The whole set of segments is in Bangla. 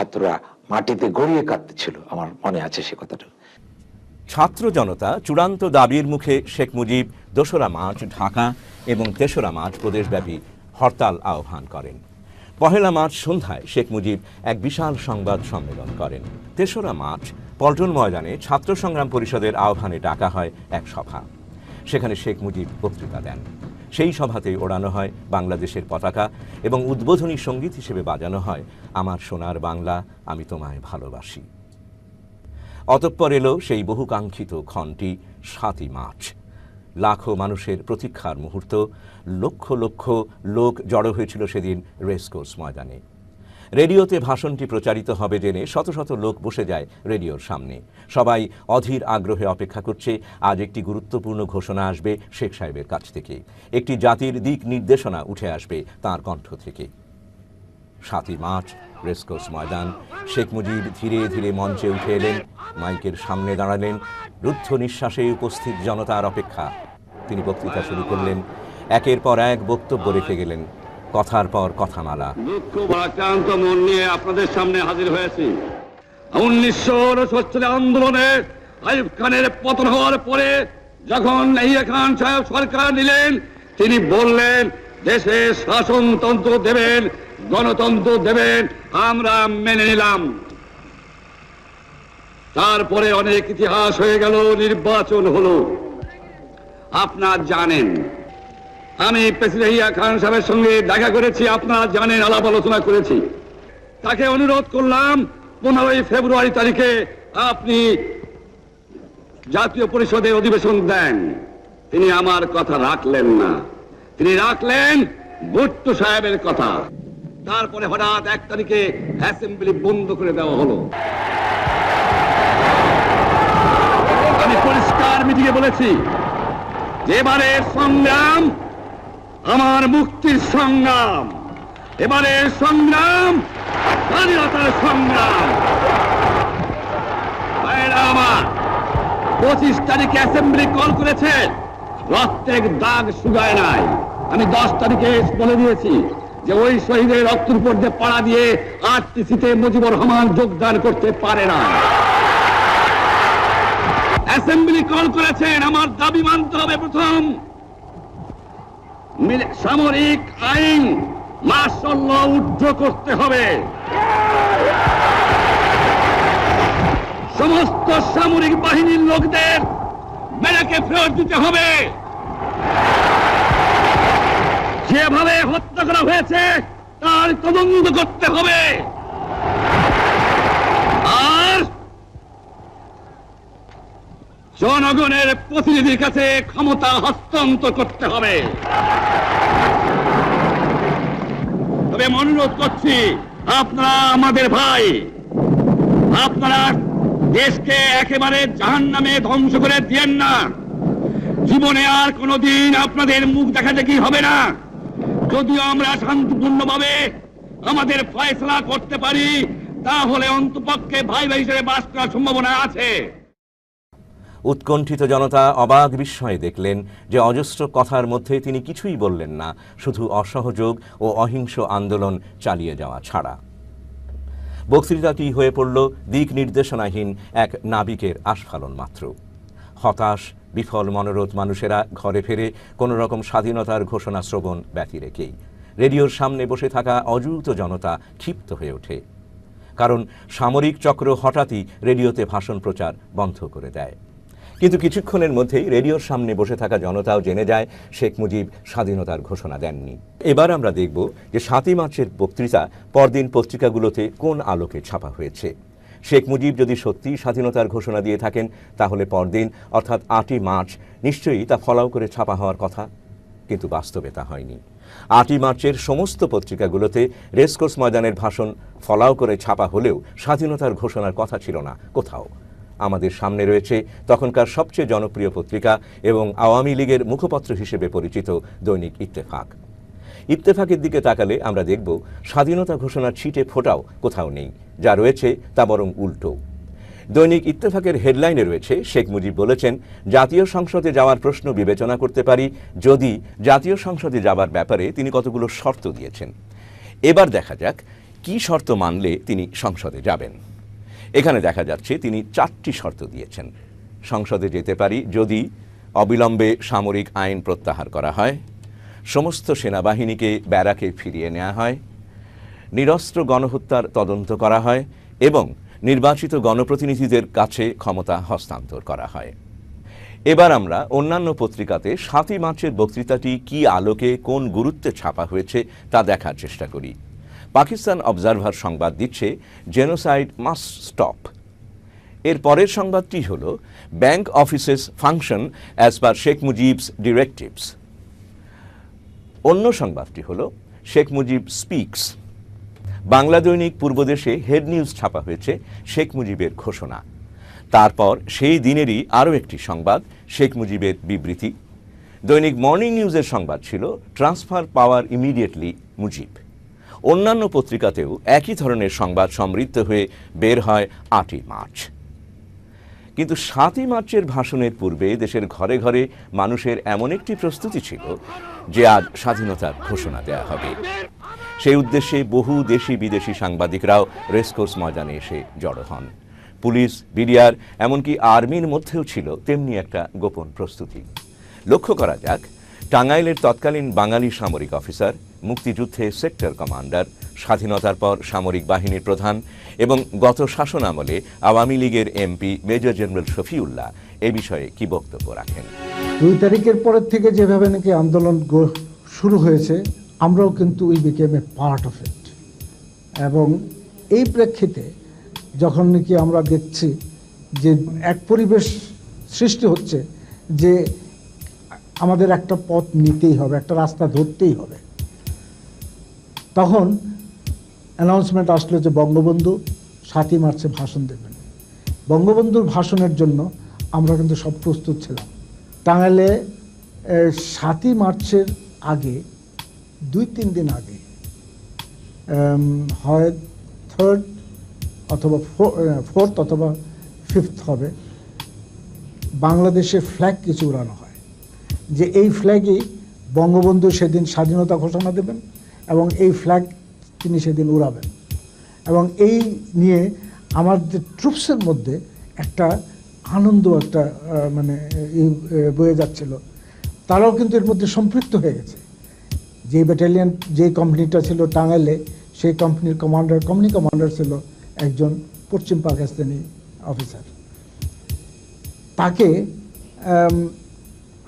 ছাত্ররা মাটিতে গড়িয়ে কাঁদতেছিল, আমার মনে আছে সে কথাটা। ছাত্র জনতা চূড়ান্ত দাবির মুখে শেখ মুজিব ২রা মার্চ ঢাকা এবং ৩রা মার্চ প্রদেশব্যাপী হরতাল আহ্বান করেন। ১লা মার্চ সন্ধ্যায় শেখ মুজিব এক বিশাল সংবাদ সম্মেলন করেন। ৩রা মার্চ পল্টন ময়দানে ছাত্র সংগ্রাম পরিষদের আহ্বানে ডাকা হয় এক সভা। সেখানে শেখ মুজিব বক্তৃতা দেন। সেই সভাতেই ওড়ানো হয় বাংলাদেশের পতাকা এবং উদ্বোধনী সঙ্গীত হিসেবে বাজানো হয় আমার সোনার বাংলা আমি তোমায় ভালোবাসি। অতঃপর এলো সেই বহুকাঙ্ক্ষিত ক্ষণটি ৭ই মার্চ। লাখো মানুষের প্রতীক্ষার মুহূর্ত। লক্ষ লক্ষ লোক জড়ো হয়েছিল সেদিন রেসকোর্স ময়দানে। রেডিওতে ভাষণটি প্রচারিত হবে জেনে শত শত লোক বসে যায় রেডিওর সামনে। সবাই অধীর আগ্রহে অপেক্ষা করছে আজ একটি গুরুত্বপূর্ণ ঘোষণা আসবে শেখ সাহেবের কাছ থেকে, একটি জাতির দিক নির্দেশনা উঠে আসবে তার কণ্ঠ থেকে। ৭ই মার্চ রেসকোর্স ময়দান। শেখ মুজিব ধীরে ধীরে মঞ্চে উঠে এলেন, মাইকের সামনে দাঁড়ালেন। রুদ্ধ নিঃশ্বাসে উপস্থিত জনতার অপেক্ষা। তিনি বক্তৃতা শুরু করলেন। একের পর এক বক্তব্য রেখে গেলেন, কথার পর কথামালা। দুঃখ ভারাক্রান্ত মন নিয়ে আপনাদের সামনে হাজির হয়েছি। 1969 আন্দোলনে আইয়ুব খানের পতন হওয়ার পরে যখন ইয়াহিয়া খান সাহেব সরকার নিলেন, তিনি বললেন দেশে শাসনতন্ত্র দেবেন, গণতন্ত্র দেবেন, আমরা মেনে নিলাম। তারপরে অনেক ইতিহাস হয়ে গেল, নির্বাচন হলো। আপনারা জানেন আমি প্রেসিডেন্ট ইয়াহিয়া খান সাহেবের সঙ্গে দেখা করেছি, আপনারা জানেন, আলাপ আলোচনা করেছি। তাকে অনুরোধ করলাম 15ই ফেব্রুয়ারি তারিখে আপনি জাতীয় পরিষদের অধিবেশন দেন। তিনি আমার কথা রাখলেন না, তিনি রাখলেন ভুট্টো সাহেবের কথা। তারপরে হঠাৎ 1 তারিখে অ্যাসেম্বলি বন্ধ করে দেওয়া হলো। আমি পরিষ্কার মিটিংয়ে বলেছি যে এবারের সংগ্রাম আমার মুক্তির সংগ্রাম, এবারের সংগ্রাম স্বাধীনতার সংগ্রাম। আমার 25 তারিখে অ্যাসেম্বলি কল করেছে, রক্তের দাগ শুকায় নাই। আমি 10 তারিখে বলে দিয়েছি যে ওই শহীদের রক্তের উপর দিয়ে পাড়া দিয়ে আরটিসিতে মুজিবুর রহমান যোগদান করতে পারে না। অ্যাসেম্বলি কল করেছেন, আমার দাবি মানতে হবে। প্রথম সামরিক আইন মার্শাল ল উদ্ধ করতে হবে, সমস্ত সামরিক বাহিনীর লোকদের ব্যারাকে ফেরত দিতে হবে, যেভাবে হত্যা করা হয়েছে তার তদন্ত করতে হবে, আর জনগণের প্রতিনিধির কাছে ক্ষমতা হস্তান্তর করতে হবে। তবে আমি অনুরোধ করছি, আপনারা আমাদের ভাই, আপনারা দেশকে একেবারে জাহান্নামে ধ্বংস করে দিয়েন না। জীবনে আর কোনোদিন আপনাদের মুখ দেখা দেখি হবে না। যদিও আমরা শান্তিপূর্ণভাবে আমাদের ফয়সালা করতে পারি, তাহলে অন্তপক্ষে ভাই ভাই হিসেবে বাস করার সম্ভাবনা আছে। উৎকণ্ঠিত জনতা অবাক বিস্ময়ে দেখলেন যে অজস্র কথার মধ্যে তিনি কিছুই বললেন না, শুধু অসহযোগ ও অহিংস আন্দোলন চালিয়ে যাওয়া ছাড়া। বক্তৃতাটি হয়ে পড়ল দিক নির্দেশনাহীন এক নাবিকের আস্ফালন মাত্র। হতাশ বিফল মনোরথ মানুষেরা ঘরে ফেরে কোনো রকম স্বাধীনতার ঘোষণা শ্রবণ ব্যতি রেখেই রেডিওর সামনে বসে থাকা অযুত জনতা ক্ষিপ্ত হয়ে ওঠে। কারণ সামরিক চক্র হঠাৎই রেডিওতে ভাষণ প্রচার বন্ধ করে দেয়। কিন্তু কিছুক্ষণের মধ্যেই রেডিওর সামনে বসে থাকা জনতাও জেনে যায় শেখ মুজিব স্বাধীনতার ঘোষণা দেননি। এবার আমরা দেখব যে ৭ই মার্চের বক্তৃতা পরদিন পত্রিকাগুলোতে কোন আলোকে ছাপা হয়েছে। শেখ মুজিব যদি সত্যিই স্বাধীনতার ঘোষণা দিয়ে থাকেন, তাহলে পরদিন অর্থাৎ ৮ই মার্চ নিশ্চয়ই তা ফলাও করে ছাপা হওয়ার কথা। কিন্তু বাস্তবে তা হয়নি। ৮ই মার্চের সমস্ত পত্রিকাগুলোতে রেসকোর্স ময়দানের ভাষণ ফলাও করে ছাপা হলেও স্বাধীনতার ঘোষণার কথা ছিল না কোথাও। আমাদের সামনে রয়েছে তখনকার সবচেয়ে জনপ্রিয় পত্রিকা এবং আওয়ামী লীগের মুখপত্র হিসেবে পরিচিত দৈনিক ইত্তেফাক। ইত্তেফাকের দিকে তাকালে আমরা দেখব স্বাধীনতা ঘোষণার ছিটে ফোঁটাও কোথাও নেই, যা রয়েছে তা বরং উল্টো। দৈনিক ইত্তেফাকের হেডলাইনে রয়েছে, শেখ মুজিব বলেছেন, জাতীয় সংসদে যাওয়ার প্রশ্ন বিবেচনা করতে পারি যদি জাতীয় সংসদে যাওয়ার ব্যাপারে তিনি কতগুলো শর্ত দিয়েছেন। এবার দেখা যাক কি শর্ত মানলে তিনি সংসদে যাবেন। এখানে দেখা যাচ্ছে তিনি 4টি শর্ত দিয়েছেন। সংসদে যেতে পারি যদি অবিলম্বে সামরিক আইন প্রত্যাহার করা হয়, সমস্ত সেনাবাহিনীকে ব্যারাকে ফিরিয়ে নেওয়া হয়, নিরস্ত্র গণহত্যার তদন্ত করা হয় এবং নির্বাচিত গণপ্রতিনিধিদের কাছে ক্ষমতা হস্তান্তর করা হয়। এবার আমরা অন্যান্য পত্রিকাতে 7ই মার্চের বক্তৃতাটি কি আলোকে কোন গুরুত্বে ছাপা হয়েছে তা দেখার চেষ্টা করি। পাকিস্তান অবজারভার সংবাদ দিচ্ছে জেনোসাইড মাস্ট স্টপ। এর পরের সংবাদটি হল bank offices function as per Sheikh Mujib's directives. অন্য সংবাদটি হল শেখ মুজিব স্পিক্স। বাংলা দৈনিক পূর্বদেশে হেড নিউজ ছাপা হয়েছে শেখ মুজিবের ঘোষণা। তারপর সেই দিনেরই আরও একটি সংবাদ শেখ মুজিবের বিবৃতি। দৈনিক মর্নিং নিউজের সংবাদ ছিল ট্রান্সফার পাওয়ার ইমিডিয়েটলি মুজিব। অন্যান্য পত্রিকাতেও একই ধরনের সংবাদ সমৃদ্ধ হয়ে বের হয় 8ই মার্চ। কিন্তু 7ই মার্চের ভাষণের পূর্বে দেশের ঘরে ঘরে মানুষের এমন একটি প্রস্তুতি ছিল যে আজ স্বাধীনতার ঘোষণা দেয়া হবে। সেই উদ্দেশ্যে বহু দেশি বিদেশি সাংবাদিকরাও রেসকোর্স ময়দানে এসে জড়ো হন। পুলিশ, বিডিআর, এমনকি আর্মির মধ্যেও ছিল তেমনি একটা গোপন প্রস্তুতি। লক্ষ্য করা যাক, টাঙ্গাইলের তৎকালীন বাঙালি সামরিক অফিসার, মুক্তিযুদ্ধে সেক্টর কমান্ডার, স্বাধীনতার পর সামরিক বাহিনীর প্রধান এবং গত শাসনামলে আওয়ামী লীগের এমপি মেজর জেনারেল শফিউল্লাহ এ বিষয়ে কি বক্তব্য রাখেন। 2 তারিখের পরের থেকে যেভাবে নাকি আন্দোলন শুরু হয়েছে, আমরাও কিন্তু we became A part of it. এবং এই প্রেক্ষিতে যখন নাকি আমরা দেখছি যে এক পরিবেশ সৃষ্টি হচ্ছে যে আমাদের একটা পথ নিতেই হবে, একটা রাস্তা ধরতেই হবে, তখন অ্যানাউন্সমেন্ট আসলো যে বঙ্গবন্ধু 7ই মার্চে ভাষণ দেবেন। বঙ্গবন্ধুর ভাষণের জন্য আমরা কিন্তু সব প্রস্তুত ছিলাম। টাঙ্গাইলে 7ই মার্চের আগে 2-3 দিন আগে হয় 3rd অথবা 4th অথবা 5th হবে, বাংলাদেশে ফ্ল্যাগ কিছু উড়ানো হয় যে এই ফ্ল্যাগই বঙ্গবন্ধু সেদিন স্বাধীনতা ঘোষণা দেবেন এবং এই ফ্ল্যাগ তিনি সেদিন উড়াবেন। এবং এই নিয়ে আমাদের ট্রুপসের মধ্যে একটা আনন্দ, একটা মানে বয়ে যাচ্ছিল। তারাও কিন্তু এর মধ্যে সম্পৃক্ত হয়ে গেছে। যে ব্যাটালিয়ন, যে কোম্পানিটা ছিল টাঙ্গাইলে, সেই কোম্পানির কোম্পানি কমান্ডার ছিল একজন পশ্চিম পাকিস্তানি অফিসার। তাকে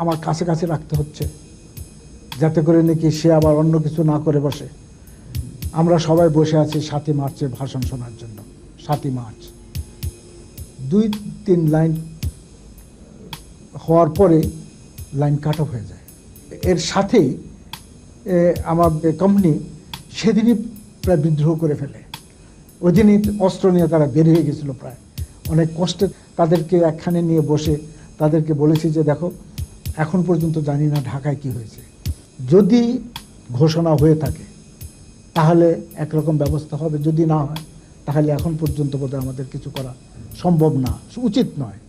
আমার কাছে কাছে রাখতে হচ্ছে যাতে করে নাকি সে আবার অন্য কিছু না করে বসে। আমরা সবাই বসে আছি 7ই মার্চের ভাষণ শোনার জন্য। 7ই মার্চ 2-3 লাইন হওয়ার পরে লাইন কাট অফ হয়ে যায়। এর সাথেই আমার কোম্পানি সেদিনই প্রায় বিদ্রোহ করে ফেলে। ওই দিনই অস্ত্র নিয়ে তারা বের হয়ে গেছিল। প্রায় অনেক কষ্টে তাদেরকে একখানে নিয়ে বসে তাদেরকে বলেছি যে দেখো, এখন পর্যন্ত জানি না ঢাকায় কি হয়েছে, যদি ঘোষণা হয়ে থাকে তাহলে একরকম ব্যবস্থা হবে, যদি না হয় তাহলে এখন পর্যন্ত বোধহয় আমাদের কিছু করা সম্ভব না, উচিত নয়।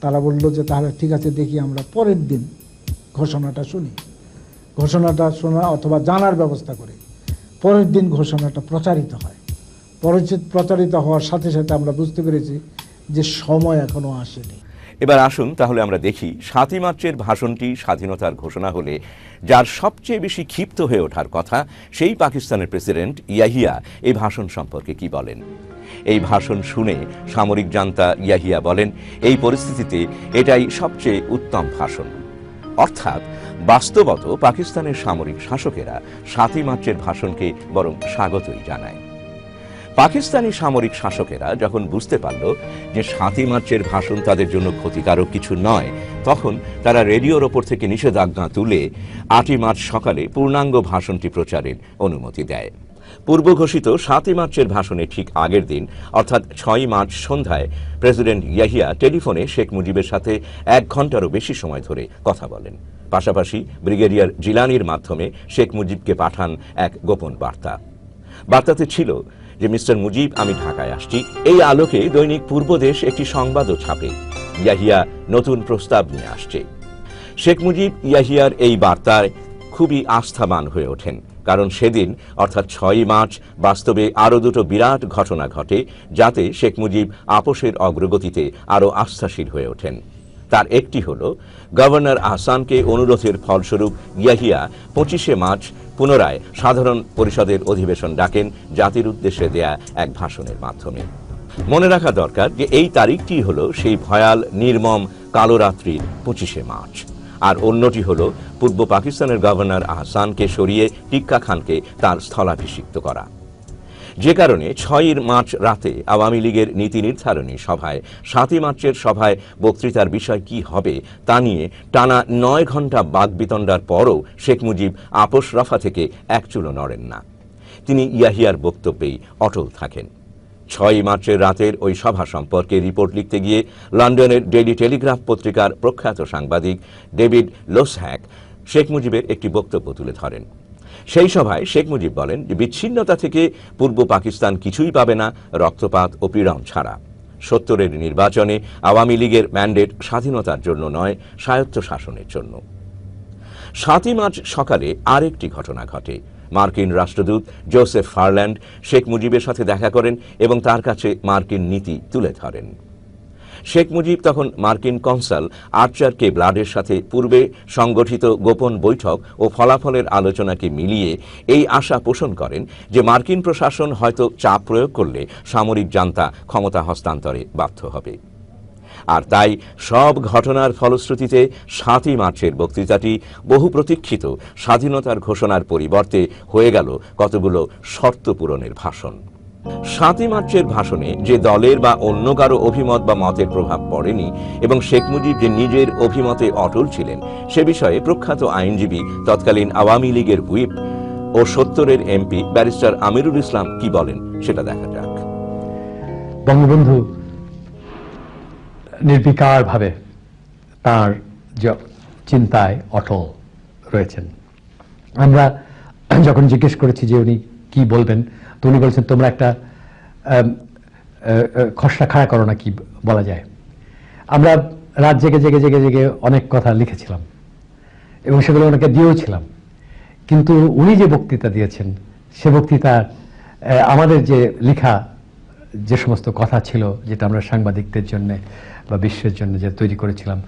তারা বলল যে তাহলে ঠিক আছে, দেখি আমরা পরের দিন ঘোষণাটা শুনি, ঘোষণাটা শোনা অথবা জানার ব্যবস্থা করি। পরের দিন ঘোষণাটা প্রচারিত হয়। প্রচারিত হওয়ার সাথে সাথে আমরা বুঝতে পেরেছি যে সময় এখনো আসেনি। এবার আসুন তাহলে আমরা দেখি 7ই মার্চের ভাষণটি স্বাধীনতার ঘোষণা হলে যার সবচেয়ে বেশি ক্ষিপ্ত হয়ে ওঠার কথা, সেই পাকিস্তানের প্রেসিডেন্ট ইয়াহিয়া এই ভাষণ সম্পর্কে কি বলেন। এই ভাষণ শুনে সামরিক জান্তা ইয়াহিয়া বলেন, এই পরিস্থিতিতে এটাই সবচেয়ে উত্তম ভাষণ। অর্থাৎ বাস্তবত পাকিস্তানের সামরিক শাসকেরা 7ই মার্চের ভাষণকে বরং স্বাগতই জানায়। পাকিস্তানি সামরিক শাসকেরা যখন বুঝতে পারল যে 7ই মার্চের ভাষণ তাদের জন্য ক্ষতিকারক কিছু নয়, তখন তারা রেডিওর ওপর থেকে নিষেধাজ্ঞা তুলে 8ই মার্চ সকালে পূর্ণাঙ্গ ভাষণটি প্রচারের অনুমতি দেয়। পূর্ব ঘোষিত 7ই মার্চের ভাষণের ঠিক আগের দিন অর্থাৎ 6ই মার্চ সন্ধ্যায় প্রেসিডেন্ট ইয়াহিয়া টেলিফোনে শেখ মুজিবের সাথে 1 ঘন্টারও বেশি সময় ধরে কথা বলেন। পাশাপাশি ব্রিগেডিয়ার জিলানির মাধ্যমে শেখ মুজিবকে পাঠান এক গোপন বার্তা। বার্তাতে ছিল যে মিস্টার মুজিব, আমি ঢাকায় আসছি। এই আলোকে দৈনিক পূর্বদেশ একটি সংবাদও ছাপে, ইয়াহিয়া নতুন প্রস্তাব নিয়ে আসছে। শেখ মুজিব ইয়াহিয়ার এই বার্তায় খুবই আস্থাবান হয়ে ওঠেন কারণ সেদিন অর্থাৎ 6ই মার্চ বাস্তবে আরও দুটো বিরাট ঘটনা ঘটে, যাতে শেখ মুজিব আপোষের অগ্রগতিতে আরও আস্থাশীল হয়ে ওঠেন। তার একটি হল গভর্নর আহসানকে অনুরোধের ফলস্বরূপ ইয়াহিয়া 25শে মার্চ পুনরায় সাধারণ পরিষদের অধিবেশন ডাকেন জাতির উদ্দেশ্যে দেয়া এক ভাষণের মাধ্যমে। মনে রাখা দরকার যে এই তারিখটি হল সেই ভয়াল নির্মম কালো রাত্রির 25শে মার্চ, আর অন্যটি হল পূর্ব পাকিস্তানের গভর্নর আহসানকে সরিয়ে টিক্কা খানকে তার স্থলাভিষিক্ত করা। যে কারণে 6ই মার্চ রাতে আওয়ামী লীগের নীতি নির্ধারণী সভায় 7ই মার্চের সভায় বক্তৃতার বিষয় কি হবে তা নিয়ে টানা 9 ঘন্টা বাকবিতণ্ডার পরও শেখ মুজিব আপোষ রফা থেকে এক চুলো নড়েন না। তিনি ইয়াহিয়ার বক্তব্যেই অটল থাকেন। 6ই মার্চের রাতের ওই সভা সম্পর্কে রিপোর্ট লিখতে গিয়ে লন্ডনের ডেইলি টেলিগ্রাফ পত্রিকার প্রখ্যাত সাংবাদিক ডেভিড লোসহ্যাক শেখ মুজিবের একটি বক্তব্য তুলে ধরেন। সেই সভায় শেখ মুজিব বলেন যে বিচ্ছিন্নতা থেকে পূর্ব পাকিস্তান কিছুই পাবে না রক্তপাত ও পীড়ন ছাড়া। 70-এর নির্বাচনে আওয়ামী লীগের ম্যান্ডেট স্বাধীনতার জন্য নয়, স্বায়ত্ত শাসনের জন্য। 7ই মার্চ সকালে আরেকটি ঘটনা ঘটে। মার্কিন রাষ্ট্রদূত জোসেফ ফারল্যান্ড শেখ মুজিবের সাথে দেখা করেন এবং তার কাছে মার্কিন নীতি তুলে ধরেন। শেখ মুজিব তখন মার্কিন কনসাল আর্চার কে ব্লাডের সাথে পূর্বে সংগঠিত গোপন বৈঠক ও ফলাফলের আলোচনাকে মিলিয়ে এই আশা পোষণ করেন যে মার্কিন প্রশাসন হয়তো চাপ প্রয়োগ করলে সামরিক জান্তা ক্ষমতা হস্তান্তরে বাধ্য হবে। আর তাই সব ঘটনার ফলশ্রুতিতে 7ই মার্চের বক্তৃতাটি বহু প্রতীক্ষিত স্বাধীনতার ঘোষণার পরিবর্তে হয়ে গেল কতগুলো শর্ত পূরণের ভাষণ। 7ই মার্চের ভাষণে যে দলের বা অন্য কারো অভিমত বা মতের প্রভাব পড়েনি এবং শেখ মুজিব যে নিজের অভিমতে অটল ছিলেন সে বিষয়ে প্রখ্যাত আইনজীবী তৎকালীন আওয়ামী লীগের হুইপ ও 70-এর এমপি ব্যারিস্টার আমিরুল ইসলাম কি বলেন সেটা দেখা যাক। বঙ্গবন্ধু নির্বিকারভাবে তার চিন্তায় অটল রয়েছেন। আমরা যখন জিজ্ঞেস করেছি যে উনি কি বলবেন, তো উনি বলছেন তোমরা একটা খসড়া খাড়া করো না, কি বলা যায়। আমরা রাত জেগে জেগে জেগে জেগে অনেক কথা লিখেছিলাম এবং সেগুলো ওনাকে দিয়েওছিলাম, কিন্তু উনি যে বক্তৃতা দিয়েছেন সে বক্তৃতা আমাদের যে লেখা যে সমস্ত কথা ছিল, যেটা আমরা সাংবাদিকদের জন্য বা বিশ্বের জন্য যে তৈরি করেছিলাম,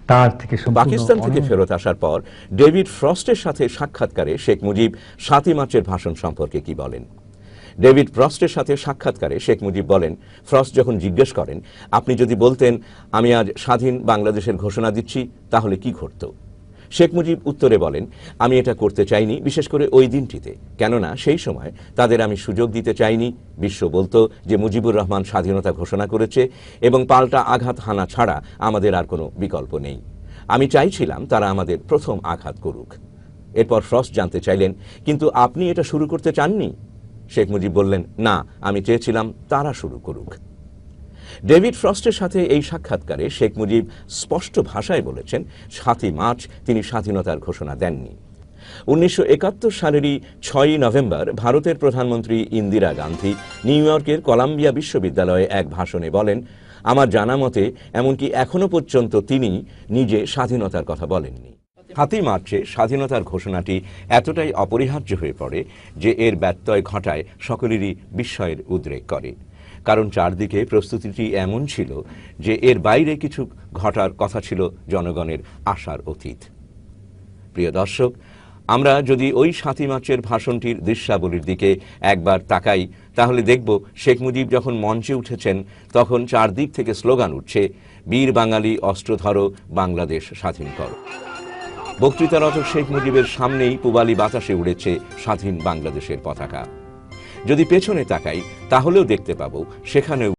তার থেকে পাকিস্তান থেকে ফেরত আসার পর ডেভিড ফ্রস্টের সাথে সাক্ষাৎকারে শেখ মুজিব 7ই মার্চের ভাষণ সম্পর্কে কি বলেন। ডেভিড ফ্রস্টের সাথে সাক্ষাৎকারে শেখ মুজিব বলেন, ফ্রস্ট যখন জিজ্ঞেস করেন আপনি যদি বলতেন আমি আজ স্বাধীন বাংলাদেশের ঘোষণা দিচ্ছি তাহলে কি ঘটত, শেখ মুজিব উত্তরে বলেন আমি এটা করতে চাইনি, বিশেষ করে ওই দিনটিতে, কেননা সেই সময় তাদের আমি সুযোগ দিতে চাইনি। বিশ্ব বলতো যে মুজিবুর রহমান স্বাধীনতা ঘোষণা করেছে এবং পাল্টা আঘাত হানা ছাড়া আমাদের আর কোনো বিকল্প নেই। আমি চাইছিলাম তারা আমাদের প্রথম আঘাত করুক। এরপর ফ্রস্ট জানতে চাইলেন কিন্তু আপনি এটা শুরু করতে চাননি। শেখ মুজিব বললেন না, আমি চেয়েছিলাম তারা শুরু করুক। ডেভিড ফ্রস্টের সাথে এই সাক্ষাৎকারে শেখ মুজিব স্পষ্ট ভাষায় বলেছেন 7ই মার্চ তিনি স্বাধীনতার ঘোষণা দেননি। 1971 সালেরই 6ই নভেম্বর ভারতের প্রধানমন্ত্রী ইন্দিরা গান্ধী নিউ ইয়র্কের কলাম্বিয়া বিশ্ববিদ্যালয়ে এক ভাষণে বলেন, আমার জানা মতে এমনকি এখনো পর্যন্ত তিনি নিজে স্বাধীনতার কথা বলেননি। 7ই মার্চে স্বাধীনতার ঘোষণাটি এতটাই অপরিহার্য হয়ে পড়ে যে এর ব্যত্যয় ঘটায় সকলেরই বিস্ময়ের উদ্রেক করে, কারণ চারদিকে প্রস্তুতিটি এমন ছিল যে এর বাইরে কিছু ঘটার কথা ছিল জনগণের আশার অতীত। প্রিয় দর্শক, আমরা যদি ওই 7ই মার্চের ভাষণটির দৃশ্যাবলীর দিকে একবার তাকাই তাহলে দেখব শেখ মুজিব যখন মঞ্চে উঠেছেন তখন চারদিক থেকে স্লোগান উঠছে, বীর বাঙালি অস্ত্র ধরো, বাংলাদেশ স্বাধীন করো। বক্তৃতারত শেখ মুজিবের সামনেই পূবালী বাতাসে উড়েছে স্বাধীন বাংলাদেশের পতাকা। যদি পেছনে তাকাই তাহলেও দেখতে পাবো সেখানেও